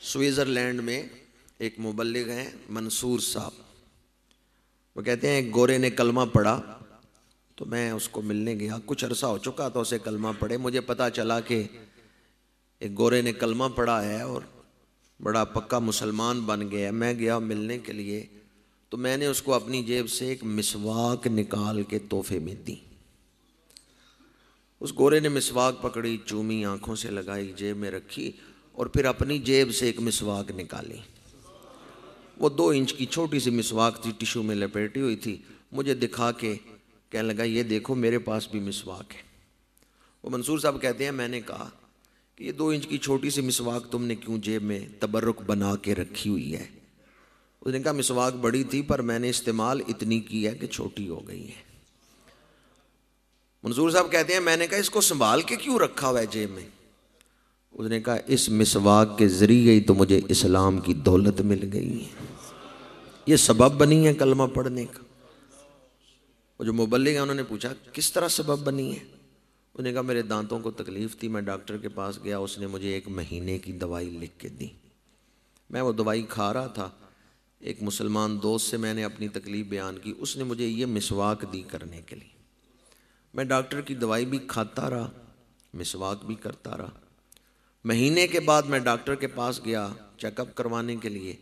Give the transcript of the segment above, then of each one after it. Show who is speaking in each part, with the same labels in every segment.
Speaker 1: Switzerland میں ایک مبلغ ہیں منصور صاحب، وہ کہتے ہیں ایک گورے نے کلمہ پڑھا تو میں اس کو ملنے گیا، کچھ عرصہ ہو چکا تھا اسے کلمہ پڑھے، مجھے پتا چلا کہ ایک گورے نے کلمہ پڑھا ہے اور بڑا پکا مسلمان بن گیا ہے۔ میں گیا ملنے کے لیے تو میں نے اس کو اپنی جیب سے ایک مسواک نکال کے تحفے میں دی۔ اس گورے نے مسواک پکڑی، چومی، آنکھوں سے لگائی، جیب میں رکھی اور پھر اپنی جیب سے ایک مسواک نکالی۔ وہ 2 انچ کی چھوٹی سی مسواک تھی، ٹشو میں لپیٹی ہوئی تھی، مجھے دکھا کے کہنے لگا یہ دیکھو میرے پاس بھی مسواک ہے۔ وہ منصور صاحب کہتے ہیں میں نے کہا کہ یہ 2 انچ کی چھوٹی سی مسواک تم نے کیوں جیب میں تبرک بنا کے رکھی ہوئی ہے؟ اس نے کہا مسواک بڑی تھی پر میں نے استعمال اتنی کی ہے کہ چھوٹی ہو گئی ہے۔ منصور صاحب کہتے ہیں میں نے کہا اس کو سنبھال کے کیوں رکھا ہوا ہے جیب میں؟ اس نے کہا اس مسواک کے ذریعے ہی تو مجھے اسلام کی دولت مل گئی ہے، یہ سبب بنی ہے کلمہ پڑھنے کا۔ وہ جو مبلغ ہیں انہوں نے پوچھا کس طرح سبب بنی ہے؟ انہوں نے کہا میرے دانتوں کو تکلیف تھی، میں ڈاکٹر کے پاس گیا، اس نے مجھے 1 مہینے کی دوائی لکھ کے دی۔ میں وہ دوائی کھا رہا تھا، ایک مسلمان دوست سے میں نے اپنی تکلیف بیان کی، اس نے مجھے یہ مسواک دی کرنے کے لیے۔ میں ڈاکٹر کی دوائی بھی کھاتا رہا، مسواک بھی کرتا رہا۔ مہینے کے بعد میں ڈاکٹر کے پاس گیا چیک اپ کروانے کے لیے،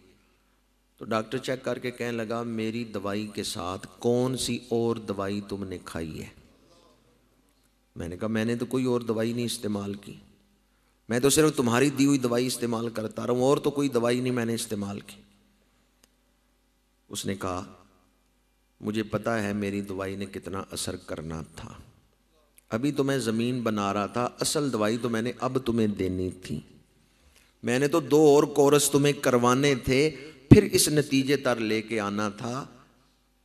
Speaker 1: تو ڈاکٹر چیک کر کے کہنے لگا میری دوائی کے ساتھ کون سی اور دوائی تم نے کھائی ہے؟ میں نے کہا میں نے تو کوئی اور دوائی نہیں استعمال کی، میں تو صرف تمہاری دی ہوئی دوائی استعمال کرتا رہا ہوں، اور تو کوئی دوائی نہیں میں نے استعمال کی۔ اس نے کہا مجھے پتا ہے میری دوائی نے کتنا اثر کرنا تھا، ابھی تو میں زمین بنا رہا تھا، اصل دوائی تو میں نے اب تمہیں دینی تھی، میں نے تو 2 اور کورس تمہیں کروانے تھے، پھر اس نتیجے تر لے کے آنا تھا۔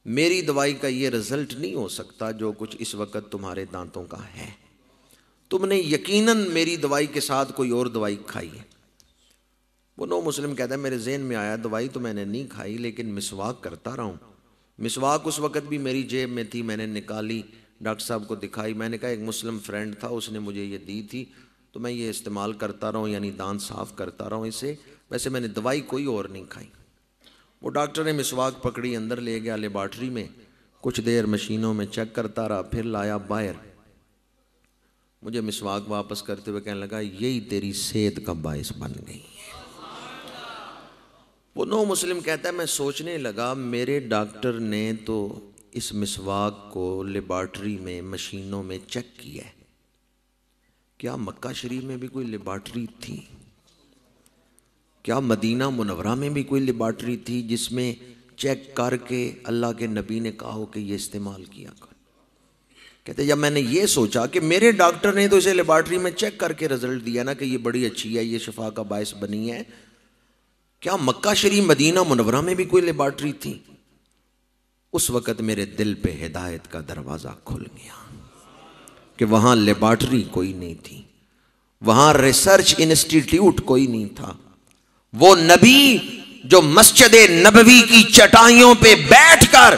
Speaker 1: میری دوائی کا یہ رزلٹ نہیں ہو سکتا جو کچھ اس وقت تمہارے دانتوں کا ہے، تم نے یقیناً میری دوائی کے ساتھ کوئی اور دوائی کھائی ہے۔ وہ نو مسلم کہتا ہے میرے ذہن میں آیا دوائی تو میں نے نہیں کھائی لیکن مسواک کرتا رہا ہوں، مسواک اس وقت بھی میری جیب میں تھی، میں نے نکالی، ڈاکٹر صاحب کو دکھائی، میں نے کہا ایک مسلم فرینڈ تھا اس نے مجھے یہ دی تھی تو میں یہ استعمال کرتا رہا ہوں، یعنی دانت صاف کرتا رہا ہوں اسے، ویسے میں نے دوائی کوئی اور نہیں کھائی۔ وہ ڈاکٹر نے مسواک پکڑی، اندر لے گیا لیبارٹری میں، کچھ دیر مشینوں میں چیک کرتا رہا، پھر لایا باہر، مجھے مسواک واپس کرتے ہوئے کہنے لگا یہی تیری صحت کا باعث بن گئی ہے۔ وہ نو مسلم کہتا ہے میں سوچنے لگا میرے ڈاکٹر نے تو اس مسواک کو لیبارٹری میں مشینوں میں چیک کیا ہے، کیا مکہ شریف میں بھی کوئی لیبارٹری تھی؟ کیا مدینہ منورہ میں بھی کوئی لیبارٹری تھی جس میں چیک کر کے اللہ کے نبی نے کہا ہو کہ یہ استعمال کیا کر؟ کہتے جب میں نے یہ سوچا کہ میرے ڈاکٹر نے تو اسے لیبارٹری میں چیک کر کے رزلٹ دیا نا کہ یہ بڑی اچھی ہے، یہ شفا کا باعث بنی ہے، کیا مکہ شریف مدینہ منورہ میں بھی کوئی لیبارٹری تھی؟ اس وقت میرے دل پہ ہدایت کا دروازہ کھل گیا کہ وہاں لیبارٹری کوئی نہیں تھی، وہاں ریسرچ انسٹیٹیوٹ کوئی نہیں تھا۔ وہ نبی جو مسجد نبوی کی چٹائیوں پہ بیٹھ کر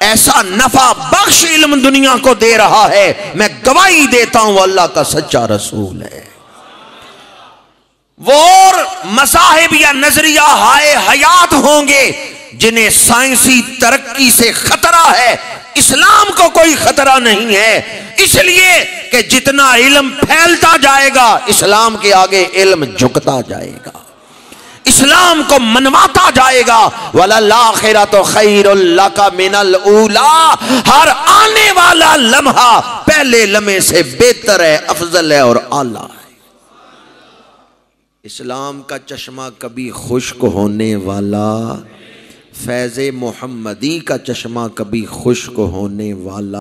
Speaker 1: ایسا نفع بخش علم دنیا کو دے رہا ہے، میں گواہی دیتا ہوں اللہ کا سچا رسول ہے۔ وہ اور مذاہب یا نظریہ ہائے حیات ہوں گے جنہیں سائنسی ترقی سے خطرہ ہے، اسلام کو کوئی خطرہ نہیں ہے، اس لیے کہ جتنا علم پھیلتا جائے گا اسلام کے آگے علم جھکتا جائے گا، اسلام کو منواتا جائے گا۔ وَلَلْآخِرَةُ خَيْرٌ لَكَ مِنَ الْأُولَىٰ، ہر آنے والا لمحہ پہلے لمحے سے بہتر ہے، افضل ہے اور اعلیٰ ہے۔ اسلام کا چشمہ کبھی خشک ہونے والا، فیض محمدی کا چشمہ کبھی خشک ہونے والا